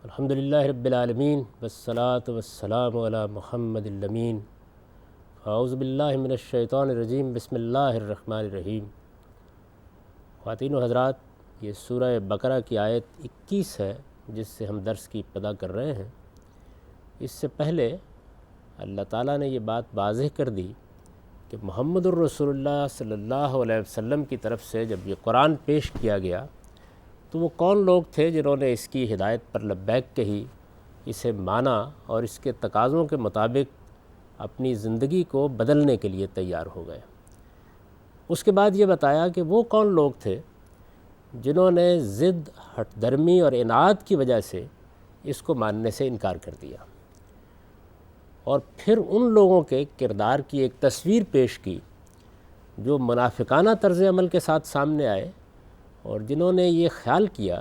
الحمدللہ رب العالمین والصلاة والسلام علی محمد الامین۔ اعوذ باللہ من الشیطان الرجیم، بسم اللہ الرحمن الرحیم۔ خواتین و حضرات، یہ سورہ بقرہ کی آیت 21 ہے جس سے ہم درس کی ابتدا کر رہے ہیں۔ اس سے پہلے اللہ تعالیٰ نے یہ بات واضح کر دی کہ محمد الرسول اللہ صلی اللہ علیہ وسلم کی طرف سے جب یہ قرآن پیش کیا گیا تو وہ کون لوگ تھے جنہوں نے اس کی ہدایت پر لبیک کہی، اسے مانا اور اس کے تقاضوں کے مطابق اپنی زندگی کو بدلنے کے لیے تیار ہو گئے۔ اس کے بعد یہ بتایا کہ وہ کون لوگ تھے جنہوں نے ضد، ہٹ درمی اور عناد کی وجہ سے اس کو ماننے سے انکار کر دیا، اور پھر ان لوگوں کے کردار کی ایک تصویر پیش کی جو منافقانہ طرز عمل کے ساتھ سامنے آئے، اور جنہوں نے یہ خیال کیا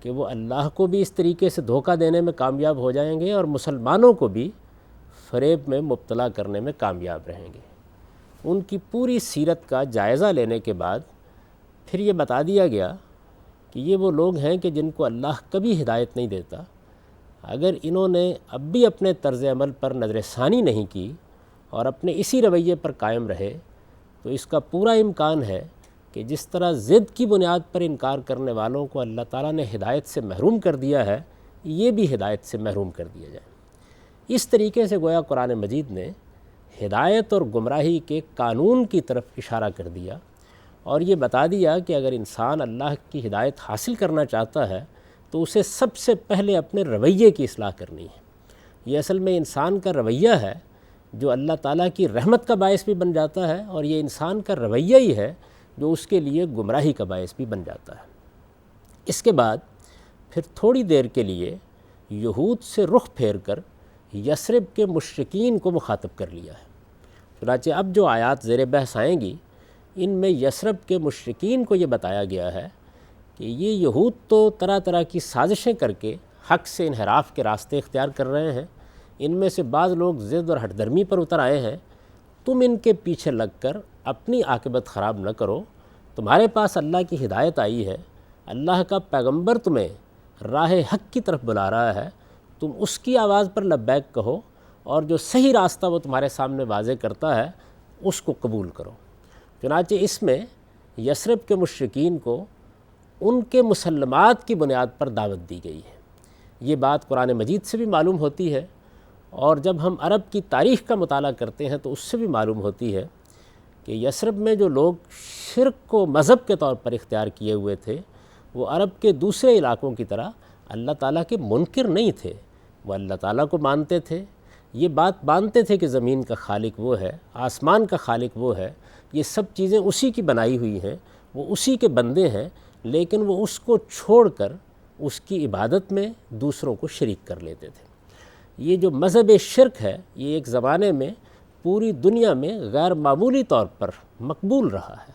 کہ وہ اللہ کو بھی اس طریقے سے دھوکہ دینے میں کامیاب ہو جائیں گے اور مسلمانوں کو بھی فریب میں مبتلا کرنے میں کامیاب رہیں گے۔ ان کی پوری سیرت کا جائزہ لینے کے بعد پھر یہ بتا دیا گیا کہ یہ وہ لوگ ہیں کہ جن کو اللہ کبھی ہدایت نہیں دیتا۔ اگر انہوں نے اب بھی اپنے طرز عمل پر نظر ثانی نہیں کی اور اپنے اسی رویے پر قائم رہے تو اس کا پورا امکان ہے کہ جس طرح ضد کی بنیاد پر انکار کرنے والوں کو اللہ تعالیٰ نے ہدایت سے محروم کر دیا ہے، یہ بھی ہدایت سے محروم کر دیا جائے۔ اس طریقے سے گویا قرآن مجید نے ہدایت اور گمراہی کے قانون کی طرف اشارہ کر دیا، اور یہ بتا دیا کہ اگر انسان اللہ کی ہدایت حاصل کرنا چاہتا ہے تو اسے سب سے پہلے اپنے رویے کی اصلاح کرنی ہے۔ یہ اصل میں انسان کا رویہ ہے جو اللہ تعالیٰ کی رحمت کا باعث بھی بن جاتا ہے، اور یہ انسان کا رویہ ہی ہے جو اس کے لیے گمراہی کا باعث بھی بن جاتا ہے۔ اس کے بعد پھر تھوڑی دیر کے لیے یہود سے رخ پھیر کر یثرب کے مشرکین کو مخاطب کر لیا ہے۔ چنانچہ اب جو آیات زیر بحث آئیں گی ان میں یثرب کے مشرکین کو یہ بتایا گیا ہے کہ یہ یہود تو طرح طرح کی سازشیں کر کے حق سے انحراف کے راستے اختیار کر رہے ہیں، ان میں سے بعض لوگ ضد اور ہٹ درمی پر اتر آئے ہیں، تم ان کے پیچھے لگ کر اپنی عاقبت خراب نہ کرو۔ تمہارے پاس اللہ کی ہدایت آئی ہے، اللہ کا پیغمبر تمہیں راہ حق کی طرف بلا رہا ہے، تم اس کی آواز پر لبیک کہو، اور جو صحیح راستہ وہ تمہارے سامنے واضح کرتا ہے اس کو قبول کرو۔ چنانچہ اس میں یثرب کے مشرکین کو ان کے مسلمات کی بنیاد پر دعوت دی گئی ہے۔ یہ بات قرآن مجید سے بھی معلوم ہوتی ہے، اور جب ہم عرب کی تاریخ کا مطالعہ کرتے ہیں تو اس سے بھی معلوم ہوتی ہے کہ یثرب میں جو لوگ شرک کو مذہب کے طور پر اختیار کیے ہوئے تھے وہ عرب کے دوسرے علاقوں کی طرح اللہ تعالیٰ کے منکر نہیں تھے، وہ اللہ تعالیٰ کو مانتے تھے، یہ بات مانتے تھے کہ زمین کا خالق وہ ہے، آسمان کا خالق وہ ہے، یہ سب چیزیں اسی کی بنائی ہوئی ہیں، وہ اسی کے بندے ہیں، لیکن وہ اس کو چھوڑ کر اس کی عبادت میں دوسروں کو شریک کر لیتے تھے۔ یہ جو مذہب شرک ہے یہ ایک زمانے میں پوری دنیا میں غیر معمولی طور پر مقبول رہا ہے،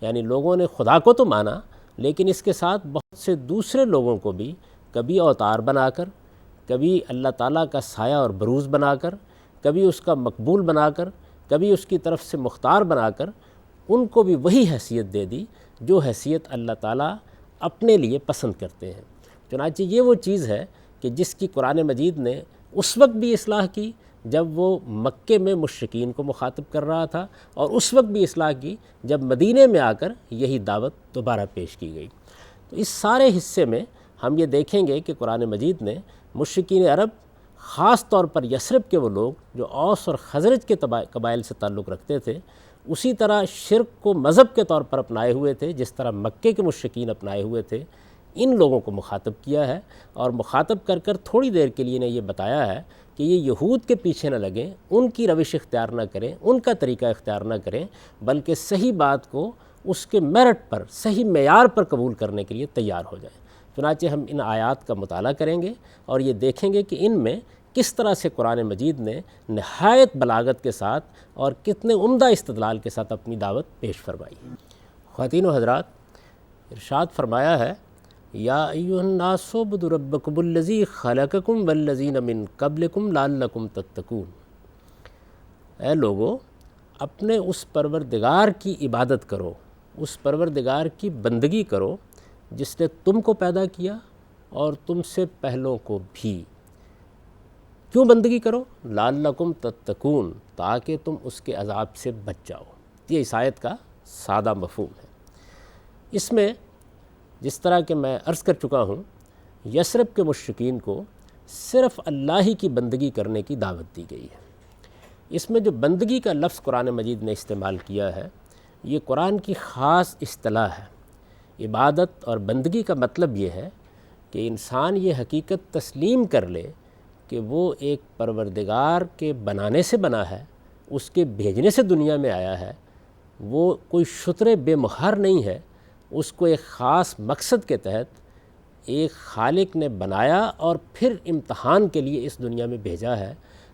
یعنی لوگوں نے خدا کو تو مانا لیکن اس کے ساتھ بہت سے دوسرے لوگوں کو بھی کبھی اوتار بنا کر، کبھی اللہ تعالیٰ کا سایہ اور بروز بنا کر، کبھی اس کا مقبول بنا کر، کبھی اس کی طرف سے مختار بنا کر ان کو بھی وہی حیثیت دے دی جو حیثیت اللہ تعالیٰ اپنے لیے پسند کرتے ہیں۔ چنانچہ یہ وہ چیز ہے کہ جس کی قرآن مجید نے اس وقت بھی اصلاح کی جب وہ مکے میں مشرکین کو مخاطب کر رہا تھا، اور اس وقت بھی اصلاح کی جب مدینے میں آ کر یہی دعوت دوبارہ پیش کی گئی۔ تو اس سارے حصے میں ہم یہ دیکھیں گے کہ قرآن مجید نے مشرکین عرب، خاص طور پر یثرب کے وہ لوگ جو اوس اور خزرج کے قبائل سے تعلق رکھتے تھے، اسی طرح شرک کو مذہب کے طور پر اپنائے ہوئے تھے جس طرح مکے کے مشرکین اپنائے ہوئے تھے، ان لوگوں کو مخاطب کیا ہے، اور مخاطب کر کر تھوڑی دیر کے لیے نے یہ بتایا ہے کہ یہ یہود کے پیچھے نہ لگیں، ان کی روش اختیار نہ کریں، ان کا طریقہ اختیار نہ کریں، بلکہ صحیح بات کو اس کے میرٹ پر، صحیح معیار پر قبول کرنے کے لیے تیار ہو جائیں۔ چنانچہ ہم ان آیات کا مطالعہ کریں گے اور یہ دیکھیں گے کہ ان میں کس طرح سے قرآن مجید نے نہایت بلاغت کے ساتھ اور کتنے عمدہ استدلال کے ساتھ اپنی دعوت پیش فرمائی۔ خواتین و حضرات، ارشاد فرمایا ہے، یا ایھا الناس اعبدوا ربکم الذی خلقکم والذین من قبلکم لعلکم تتقون۔ اے لوگو، اپنے اس پروردگار کی عبادت کرو، اس پروردگار کی بندگی کرو جس نے تم کو پیدا کیا اور تم سے پہلوں کو بھی۔ کیوں بندگی کرو؟ لعلکم تتقون، تاکہ تم اس کے عذاب سے بچ جاؤ۔ یہ اس آیت کا سادہ مفہوم ہے۔ اس میں جس طرح کہ میں عرض کر چکا ہوں، یثرب کے مشرکین کو صرف اللہ ہی کی بندگی کرنے کی دعوت دی گئی ہے۔ اس میں جو بندگی کا لفظ قرآن مجید نے استعمال کیا ہے، یہ قرآن کی خاص اصطلاح ہے۔ عبادت اور بندگی کا مطلب یہ ہے کہ انسان یہ حقیقت تسلیم کر لے کہ وہ ایک پروردگار کے بنانے سے بنا ہے، اس کے بھیجنے سے دنیا میں آیا ہے، وہ کوئی شتر بے مہار نہیں ہے، اس کو ایک خاص مقصد کے تحت ایک خالق نے بنایا اور پھر امتحان کے لیے اس دنیا میں بھیجا ہے،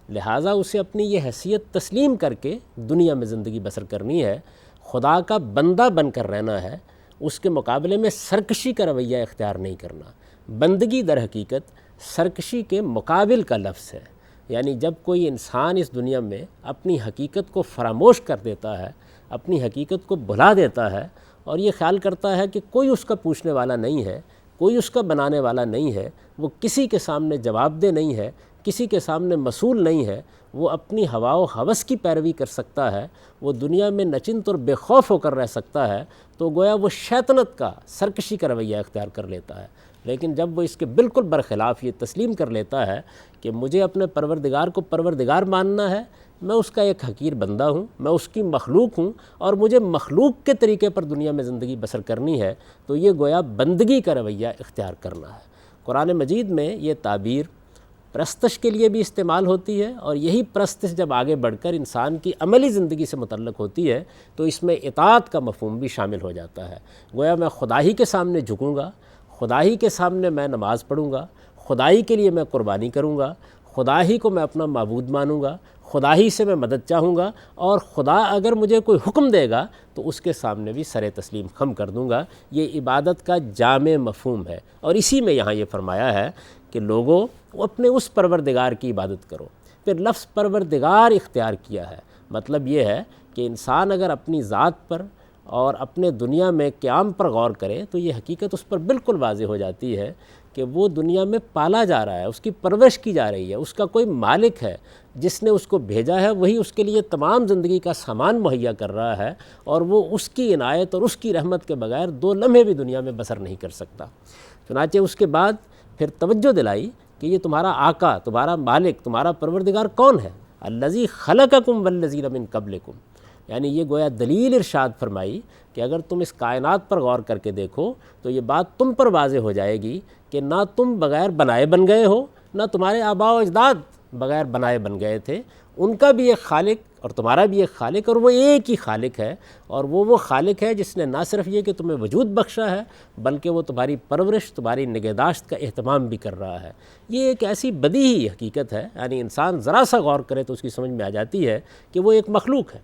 لہٰذا اسے اپنی یہ حیثیت تسلیم کر کے دنیا میں زندگی بسر کرنی ہے، خدا کا بندہ بن کر رہنا ہے، اس کے مقابلے میں سرکشی کا رویہ اختیار نہیں کرنا۔ بندگی در حقیقت سرکشی کے مقابل کا لفظ ہے، یعنی جب کوئی انسان اس دنیا میں اپنی حقیقت کو فراموش کر دیتا ہے، اپنی حقیقت کو بھلا دیتا ہے اور یہ خیال کرتا ہے کہ کوئی اس کا پوچھنے والا نہیں ہے، کوئی اس کا بنانے والا نہیں ہے، وہ کسی کے سامنے جواب دہ نہیں ہے، کسی کے سامنے مسئول نہیں ہے، وہ اپنی ہوا و ہوس کی پیروی کر سکتا ہے، وہ دنیا میں نچنت اور بے خوف ہو کر رہ سکتا ہے، تو گویا وہ شیطنت کا، سرکشی کا رویہ اختیار کر لیتا ہے۔ لیکن جب وہ اس کے بالکل برخلاف یہ تسلیم کر لیتا ہے کہ مجھے اپنے پروردگار کو پروردگار ماننا ہے، میں اس کا ایک حقیر بندہ ہوں، میں اس کی مخلوق ہوں اور مجھے مخلوق کے طریقے پر دنیا میں زندگی بسر کرنی ہے، تو یہ گویا بندگی کا رویہ اختیار کرنا ہے۔ قرآن مجید میں یہ تعبیر پرستش کے لیے بھی استعمال ہوتی ہے، اور یہی پرستش جب آگے بڑھ کر انسان کی عملی زندگی سے متعلق ہوتی ہے تو اس میں اطاعت کا مفہوم بھی شامل ہو جاتا ہے۔ گویا میں خدا ہی کے سامنے جھکوں گا، خدا ہی کے سامنے میں نماز پڑھوں گا، خدا ہی کے لیے میں قربانی کروں گا، خدا ہی کو میں اپنا معبود مانوں گا، خدا ہی سے میں مدد چاہوں گا، اور خدا اگر مجھے کوئی حکم دے گا تو اس کے سامنے بھی سر تسلیم خم کر دوں گا۔ یہ عبادت کا جامع مفہوم ہے، اور اسی میں یہاں یہ فرمایا ہے کہ لوگوں اپنے اس پروردگار کی عبادت کرو۔ پھر لفظ پروردگار اختیار کیا ہے، مطلب یہ ہے کہ انسان اگر اپنی ذات پر اور اپنے دنیا میں قیام پر غور کرے تو یہ حقیقت اس پر بالکل واضح ہو جاتی ہے کہ وہ دنیا میں پالا جا رہا ہے، اس کی پرورش کی جا رہی ہے، اس کا کوئی مالک ہے جس نے اس کو بھیجا ہے، وہی اس کے لیے تمام زندگی کا سامان مہیا کر رہا ہے، اور وہ اس کی عنایت اور اس کی رحمت کے بغیر 2 لمحے بھی دنیا میں بسر نہیں کر سکتا۔ چنانچہ اس کے بعد پھر توجہ دلائی کہ یہ تمہارا آقا، تمہارا مالک، تمہارا پروردگار کون ہے؟ الذی خلقکم والذین من قبلکم، یعنی یہ گویا دلیل ارشاد فرمائی کہ اگر تم اس کائنات پر غور کر کے دیکھو تو یہ بات تم پر واضح ہو جائے گی کہ نہ تم بغیر بنائے بن گئے ہو، نہ تمہارے آباء و اجداد بغیر بنائے بن گئے تھے، ان کا بھی ایک خالق اور تمہارا بھی ایک خالق، اور وہ ایک ہی خالق ہے، اور وہ خالق ہے جس نے نہ صرف یہ کہ تمہیں وجود بخشا ہے بلکہ وہ تمہاری پرورش، تمہاری نگہداشت کا اہتمام بھی کر رہا ہے۔ یہ ایک ایسی بدیہی حقیقت ہے، یعنی انسان ذرا سا غور کرے تو اس کی سمجھ میں آ جاتی ہے کہ وہ ایک مخلوق ہے۔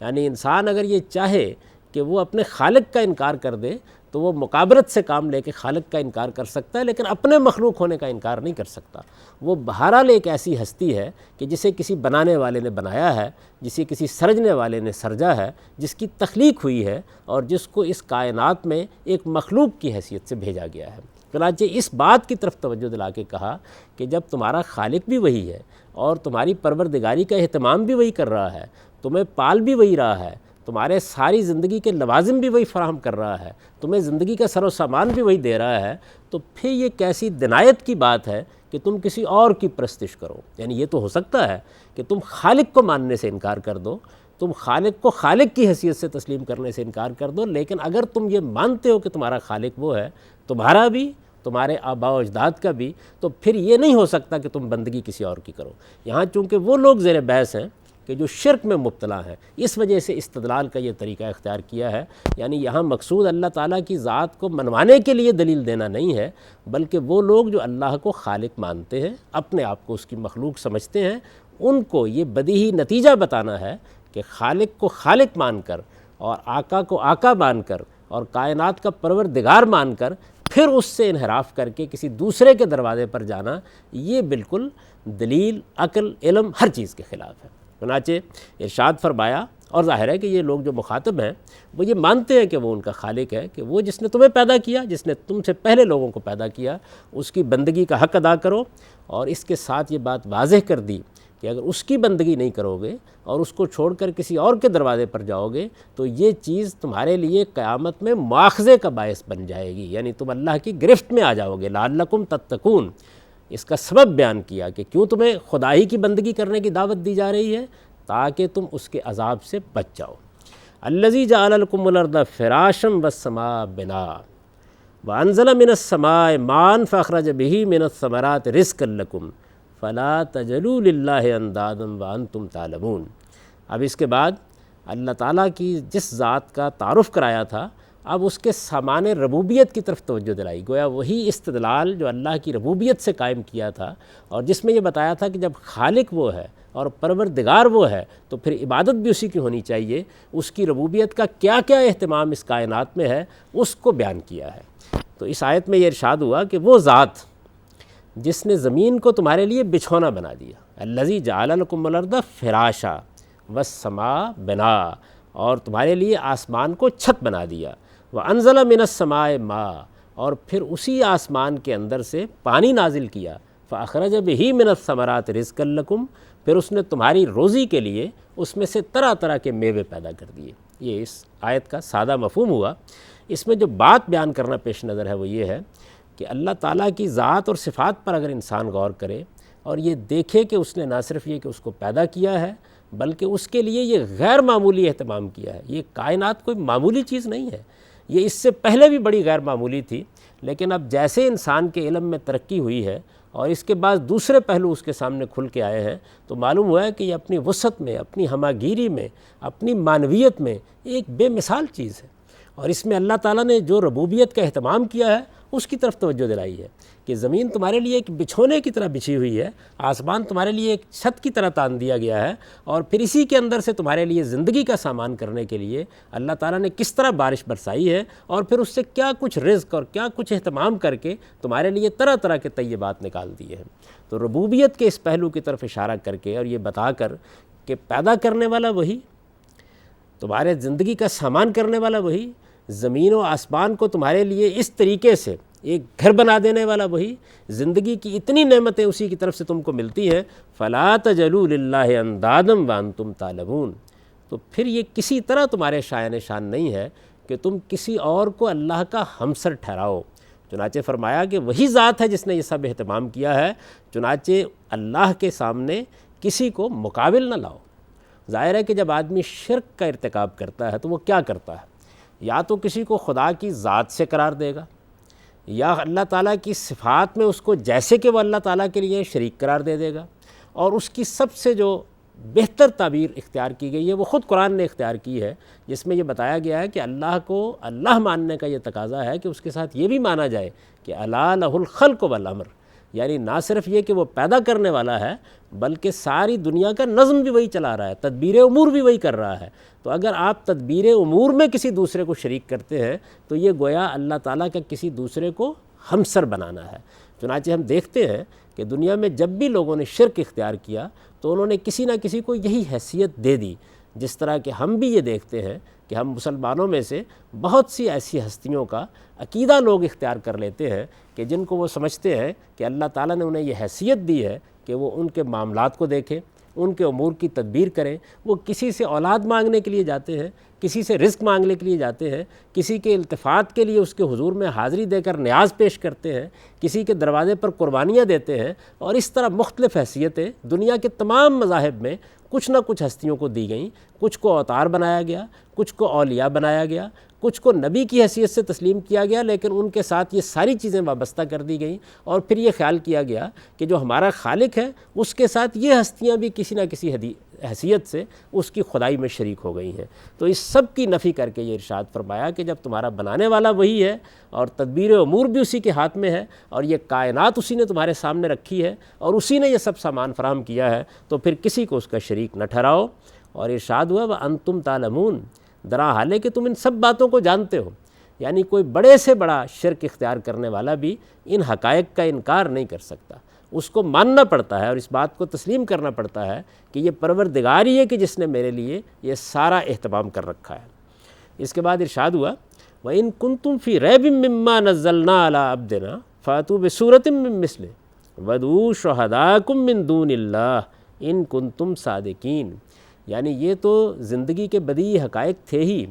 یعنی انسان اگر یہ چاہے کہ وہ اپنے خالق کا انکار کر دے تو وہ مقابرت سے کام لے کے خالق کا انکار کر سکتا ہے، لیکن اپنے مخلوق ہونے کا انکار نہیں کر سکتا۔ وہ بہرحال ایک ایسی ہستی ہے کہ جسے کسی بنانے والے نے بنایا ہے، جسے کسی سرجنے والے نے سرجا ہے، جس کی تخلیق ہوئی ہے، اور جس کو اس کائنات میں ایک مخلوق کی حیثیت سے بھیجا گیا ہے۔ چنانچہ اس بات کی طرف توجہ دلا کے کہا کہ جب تمہارا خالق بھی وہی ہے اور تمہاری پروردگاری کا اہتمام بھی وہی کر رہا ہے، تمہیں پال بھی وہی رہا ہے، تمہارے ساری زندگی کے لوازم بھی وہی فراہم کر رہا ہے، تمہیں زندگی کا سر و سامان بھی وہی دے رہا ہے، تو پھر یہ کیسی دنایت کی بات ہے کہ تم کسی اور کی پرستش کرو۔ یعنی یہ تو ہو سکتا ہے کہ تم خالق کو ماننے سے انکار کر دو، تم خالق کو خالق کی حیثیت سے تسلیم کرنے سے انکار کر دو، لیکن اگر تم یہ مانتے ہو کہ تمہارا خالق وہ ہے، تمہارا بھی، تمہارے آباء و اجداد کا بھی، تو پھر یہ نہیں ہو سکتا کہ تم بندگی کسی اور کی کرو۔ یہاں چونکہ وہ لوگ زیر بحث ہیں کہ جو شرک میں مبتلا ہیں، اس وجہ سے استدلال کا یہ طریقہ اختیار کیا ہے۔ یعنی یہاں مقصود اللہ تعالیٰ کی ذات کو منوانے کے لیے دلیل دینا نہیں ہے، بلکہ وہ لوگ جو اللہ کو خالق مانتے ہیں، اپنے آپ کو اس کی مخلوق سمجھتے ہیں، ان کو یہ بدیہی نتیجہ بتانا ہے کہ خالق کو خالق مان کر اور آقا کو آقا مان کر اور کائنات کا پروردگار مان کر پھر اس سے انحراف کر کے کسی دوسرے کے دروازے پر جانا، یہ بالکل دلیل، عقل، علم، ہر چیز کے خلاف ہے۔ چنانچہ ارشاد فرمایا اور ظاہر ہے کہ یہ لوگ جو مخاطب ہیں وہ یہ مانتے ہیں کہ وہ ان کا خالق ہے، کہ وہ جس نے تمہیں پیدا کیا، جس نے تم سے پہلے لوگوں کو پیدا کیا، اس کی بندگی کا حق ادا کرو، اور اس کے ساتھ یہ بات واضح کر دی کہ اگر اس کی بندگی نہیں کرو گے اور اس کو چھوڑ کر کسی اور کے دروازے پر جاؤ گے تو یہ چیز تمہارے لیے قیامت میں مواخذے کا باعث بن جائے گی، یعنی تم اللہ کی گرفت میں آ جاؤ گے۔ لعلکم تتقون، اس کا سبب بیان کیا کہ کیوں تمہیں خدا ہی کی بندگی کرنے کی دعوت دی جا رہی ہے، تاکہ تم اس کے عذاب سے بچ جاؤ۔ الذی جعل لکم الارض فراشا والسماء بناء وانزل من السماء ماء فاخرج به من الثمرات رزقا لکم فلا تجعلوا للہ اندادا وانتم تعلمون۔ اب اس کے بعد اللہ تعالیٰ کی جس ذات کا تعارف کرایا تھا، اب اس کے سامان ربوبیت کی طرف توجہ دلائی، گویا وہی استدلال جو اللہ کی ربوبیت سے قائم کیا تھا، اور جس میں یہ بتایا تھا کہ جب خالق وہ ہے اور پروردگار وہ ہے تو پھر عبادت بھی اسی کی ہونی چاہیے، اس کی ربوبیت کا کیا کیا اہتمام اس کائنات میں ہے اس کو بیان کیا ہے۔ تو اس آیت میں یہ ارشاد ہوا کہ وہ ذات جس نے زمین کو تمہارے لیے بچھونا بنا دیا، الذی جعل لکم الارض فراشا والسماء بناء، اور تمہارے لیے آسمان کو چھت بنا دیا، وانزل من السماء ماء، اور پھر اسی آسمان کے اندر سے پانی نازل کیا، فاخرج به من الثمرات رزقا لکم، پھر اس نے تمہاری روزی کے لیے اس میں سے طرح طرح کے میوے پیدا کر دیے۔ یہ اس آیت کا سادہ مفہوم ہوا۔ اس میں جو بات بیان کرنا پیش نظر ہے وہ یہ ہے کہ اللہ تعالیٰ کی ذات اور صفات پر اگر انسان غور کرے اور یہ دیکھے کہ اس نے نہ صرف یہ کہ اس کو پیدا کیا ہے بلکہ اس کے لیے یہ غیر معمولی اہتمام کیا ہے۔ یہ کائنات کوئی معمولی چیز نہیں ہے، یہ اس سے پہلے بھی بڑی غیر معمولی تھی، لیکن اب جیسے انسان کے علم میں ترقی ہوئی ہے اور اس کے بعد دوسرے پہلو اس کے سامنے کھل کے آئے ہیں، تو معلوم ہوا ہے کہ یہ اپنی وسعت میں، اپنی ہماگیری میں، اپنی معنویت میں ایک بے مثال چیز ہے، اور اس میں اللہ تعالیٰ نے جو ربوبیت کا اہتمام کیا ہے اس کی طرف توجہ دلائی ہے کہ زمین تمہارے لیے ایک بچھونے کی طرح بچھی ہوئی ہے، آسمان تمہارے لیے ایک چھت کی طرح تان دیا گیا ہے، اور پھر اسی کے اندر سے تمہارے لیے زندگی کا سامان کرنے کے لیے اللہ تعالیٰ نے کس طرح بارش برسائی ہے، اور پھر اس سے کیا کچھ رزق اور کیا کچھ اہتمام کر کے تمہارے لیے طرح طرح کے طیبات نکال دیے ہیں۔ تو ربوبیت کے اس پہلو کی طرف اشارہ کر کے اور یہ بتا کر کہ پیدا کرنے والا وہی، تمہارے زندگی کا سامان کرنے والا وہی، زمین و آسمان کو تمہارے لیے اس طریقے سے ایک گھر بنا دینے والا وہی، زندگی کی اتنی نعمتیں اسی کی طرف سے تم کو ملتی ہیں، فلا تجعلوا للہ اندادا وانتم تعلمون، تو پھر یہ کسی طرح تمہارے شایان شان نہیں ہے کہ تم کسی اور کو اللہ کا ہمسر ٹھہراؤ۔ چنانچہ فرمایا کہ وہی ذات ہے جس نے یہ سب اہتمام کیا ہے، چنانچہ اللہ کے سامنے کسی کو مقابل نہ لاؤ۔ ظاہر ہے کہ جب آدمی شرک کا ارتکاب کرتا ہے تو وہ کیا کرتا ہے، یا تو کسی کو خدا کی ذات سے قرار دے گا، یا اللہ تعالیٰ کی صفات میں اس کو جیسے کہ وہ اللہ تعالیٰ کے لیے شریک قرار دے دے گا، اور اس کی سب سے جو بہتر تعبیر اختیار کی گئی ہے وہ خود قرآن نے اختیار کی ہے، جس میں یہ بتایا گیا ہے کہ اللہ کو اللہ ماننے کا یہ تقاضا ہے کہ اس کے ساتھ یہ بھی مانا جائے کہ الا لہ الخلق والامر، یعنی نہ صرف یہ کہ وہ پیدا کرنے والا ہے بلکہ ساری دنیا کا نظم بھی وہی چلا رہا ہے، تدبیر امور بھی وہی کر رہا ہے۔ تو اگر آپ تدبیر امور میں کسی دوسرے کو شریک کرتے ہیں تو یہ گویا اللہ تعالیٰ کا کسی دوسرے کو ہمسر بنانا ہے۔ چنانچہ ہم دیکھتے ہیں کہ دنیا میں جب بھی لوگوں نے شرک اختیار کیا تو انہوں نے کسی نہ کسی کو یہی حیثیت دے دی، جس طرح کہ ہم بھی یہ دیکھتے ہیں کہ ہم مسلمانوں میں سے بہت سی ایسی ہستیوں کا عقیدہ لوگ اختیار کر لیتے ہیں کہ جن کو وہ سمجھتے ہیں کہ اللہ تعالیٰ نے انہیں یہ حیثیت دی ہے کہ وہ ان کے معاملات کو دیکھیں، ان کے امور کی تدبیر کریں۔ وہ کسی سے اولاد مانگنے کے لیے جاتے ہیں، کسی سے رزق مانگنے کے لیے جاتے ہیں، کسی کے التفات کے لیے اس کے حضور میں حاضری دے کر نیاز پیش کرتے ہیں، کسی کے دروازے پر قربانیاں دیتے ہیں، اور اس طرح مختلف حیثیتیں دنیا کے تمام مذاہب میں کچھ نہ کچھ ہستیوں کو دی گئیں، کچھ کو اوتار بنایا گیا، کچھ کو اولیاء بنایا گیا، کچھ کو نبی کی حیثیت سے تسلیم کیا گیا، لیکن ان کے ساتھ یہ ساری چیزیں وابستہ کر دی گئیں، اور پھر یہ خیال کیا گیا کہ جو ہمارا خالق ہے اس کے ساتھ یہ ہستیاں بھی کسی نہ کسی حیثیت سے اس کی خدائی میں شریک ہو گئی ہیں۔ تو اس سب کی نفی کر کے یہ ارشاد فرمایا کہ جب تمہارا بنانے والا وہی ہے اور تدبیر امور بھی اسی کے ہاتھ میں ہے اور یہ کائنات اسی نے تمہارے سامنے رکھی ہے اور اسی نے یہ سب سامان فراہم کیا ہے، تو پھر کسی کو اس کا شریک نہ ٹھہراؤ۔ اور ارشاد ہوا وَأَنْتُمْ تَعْلَمُونَ، درا حال ہے کہ تم ان سب باتوں کو جانتے ہو، یعنی کوئی بڑے سے بڑا شرک اختیار کرنے والا بھی ان حقائق کا انکار نہیں کر سکتا۔ اس کو ماننا پڑتا ہے اور اس بات کو تسلیم کرنا پڑتا ہے کہ یہ پروردگار ہی ہے کہ جس نے میرے لیے یہ سارا اہتمام کر رکھا ہے۔ اس کے بعد ارشاد ہوا وَإِن كُنتُمْ فِي رَيْبٍ مِّمَّا نَزَّلْنَا عَلَىٰ عَبْدِنَا فَأْتُوا بِسُورَةٍ مِّن مِّثْلِهِ وَادْعُوا شُهَدَاءَكُم مِّن دُونِ اللَّهِ إِن كُنتُمْ صَادِقِينَ، یعنی یہ تو زندگی کے بدیہی حقائق تھے ہی،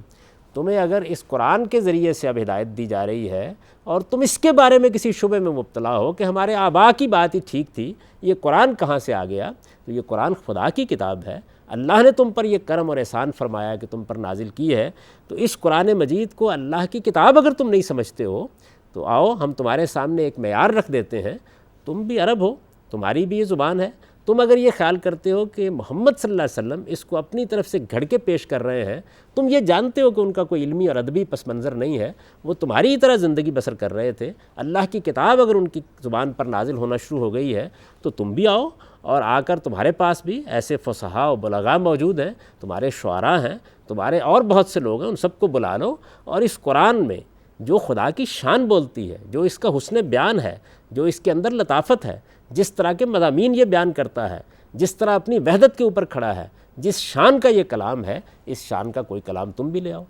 تمہیں اگر اس قرآن کے ذریعے سے اب ہدایت دی جا رہی ہے اور تم اس کے بارے میں کسی شبے میں مبتلا ہو کہ ہمارے آباء کی بات ہی ٹھیک تھی، یہ قرآن کہاں سے آ گیا، تو یہ قرآن خدا کی کتاب ہے، اللہ نے تم پر یہ کرم اور احسان فرمایا کہ تم پر نازل کی ہے، تو اس قرآن مجید کو اللہ کی کتاب اگر تم نہیں سمجھتے ہو تو آؤ ہم تمہارے سامنے ایک معیار رکھ دیتے ہیں، تم بھی عرب ہو، تمہاری بھی یہ زبان ہے، تم اگر یہ خیال کرتے ہو کہ محمد صلی اللہ علیہ وسلم اس کو اپنی طرف سے گھڑ کے پیش کر رہے ہیں، تم یہ جانتے ہو کہ ان کا کوئی علمی اور ادبی پس منظر نہیں ہے، وہ تمہاری طرح زندگی بسر کر رہے تھے، اللہ کی کتاب اگر ان کی زبان پر نازل ہونا شروع ہو گئی ہے تو تم بھی آؤ، اور آ کر تمہارے پاس بھی ایسے فصحاء و بلغاء موجود ہیں، تمہارے شعراء ہیں، تمہارے اور بہت سے لوگ ہیں، ان سب کو بلا لو، اور اس قرآن میں جو خدا کی شان بولتی ہے، جو اس کا حسن بیان ہے، جو اس کے اندر لطافت ہے، جس طرح کے مضامین یہ بیان کرتا ہے، جس طرح اپنی وحدت کے اوپر کھڑا ہے، جس شان کا یہ کلام ہے، اس شان کا کوئی کلام تم بھی لے آؤ۔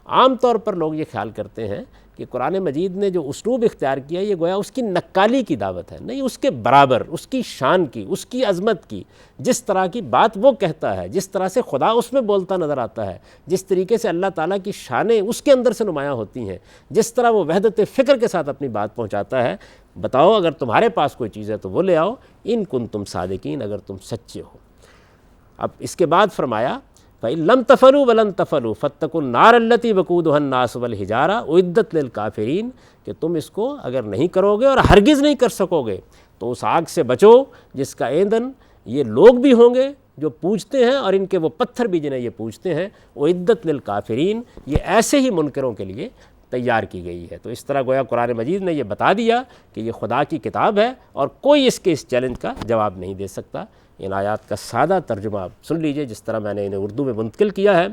عام طور پر لوگ یہ خیال کرتے ہیں کہ قرآن مجید نے جو اسلوب اختیار کیا یہ گویا اس کی نقالی کی دعوت ہے، نہیں، اس کے برابر، اس کی شان کی، اس کی عظمت کی، جس طرح کی بات وہ کہتا ہے، جس طرح سے خدا اس میں بولتا نظر آتا ہے، جس طریقے سے اللہ تعالیٰ کی شانیں اس کے اندر سے نمایاں ہوتی ہیں، جس طرح وہ وحدت فکر کے ساتھ اپنی بات پہنچاتا ہے، بتاؤ اگر تمہارے پاس کوئی چیز ہے تو وہ لے آؤ، ان کنتم صادقین، اگر تم سچے ہو۔ اب اس کے بعد فرمایا فَإِن لَمْ تَفْعَلُوا وَلَن تَفْعَلُوا فَاتَّقُوا النَّارَ الَّتِي وَقُودُهَا النَّاسُ وَالْحِجَارَةُ أُعِدَّتْ لِلْكَافِرِينَ، کہ تم اس کو اگر نہیں کرو گے اور ہرگز نہیں کر سکو گے تو اس آگ سے بچو جس کا ایندھن یہ لوگ بھی ہوں گے جو پوجتے ہیں اور ان کے وہ پتھر بھی جنہیں یہ پوجتے ہیں، أُعِدَّتْ لِلْكَافِرِينَ، یہ ایسے ہی منکروں کے لیے تیار کی گئی ہے۔ تو اس طرح گویا قرآن مجید نے یہ بتا دیا کہ یہ خدا کی کتاب ہے اور کوئی اس کے اس چیلنج کا جواب نہیں دے سکتا۔ ان آیات کا سادہ ترجمہ آپ سن لیجئے جس طرح میں نے انہیں اردو میں منتقل کیا ہے۔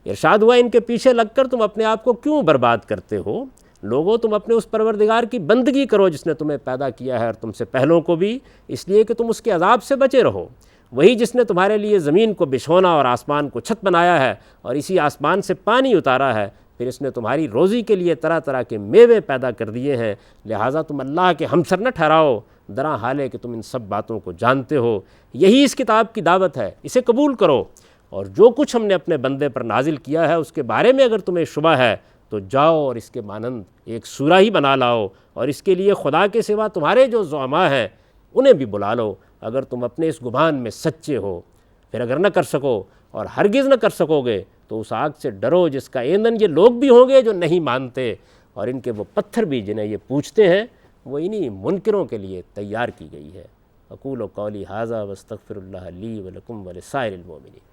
ارشاد ہوا ان کے پیچھے لگ کر تم اپنے آپ کو کیوں برباد کرتے ہو؟ لوگوں تم اپنے اس پروردگار کی بندگی کرو جس نے تمہیں پیدا کیا ہے اور تم سے پہلوں کو بھی، اس لیے کہ تم اس کے عذاب سے بچے رہو۔ وہی جس نے تمہارے لیے زمین کو بچھونا اور آسمان کو چھت بنایا ہے اور اسی آسمان سے پانی اتارا ہے، پھر اس نے تمہاری روزی کے لیے طرح طرح کے میوے پیدا کر دیے ہیں، لہٰذا تم اللہ کے ہمسر نہ ٹھہراؤ، درا حال ہے کہ تم ان سب باتوں کو جانتے ہو۔ یہی اس کتاب کی دعوت ہے، اسے قبول کرو، اور جو کچھ ہم نے اپنے بندے پر نازل کیا ہے اس کے بارے میں اگر تمہیں شبہ ہے تو جاؤ اور اس کے مانند ایک سورہ ہی بنا لاؤ، اور اس کے لیے خدا کے سوا تمہارے جو زعماء ہیں انہیں بھی بلا لو اگر تم اپنے اس گمان میں سچے ہو۔ پھر اگر نہ کر سکو اور ہرگز نہ کر سکو گے تو اس آگ سے ڈرو جس کا ایندھن یہ لوگ بھی ہوں گے جو نہیں مانتے، اور ان کے وہ پتھر بھی جنہیں یہ پوجتے ہیں وہ انہی منکروں کے لیے تیار کی گئی ہے۔ اقول قولی ھذا واستغفر اللہ لی ولکم ولسائر المؤمنین۔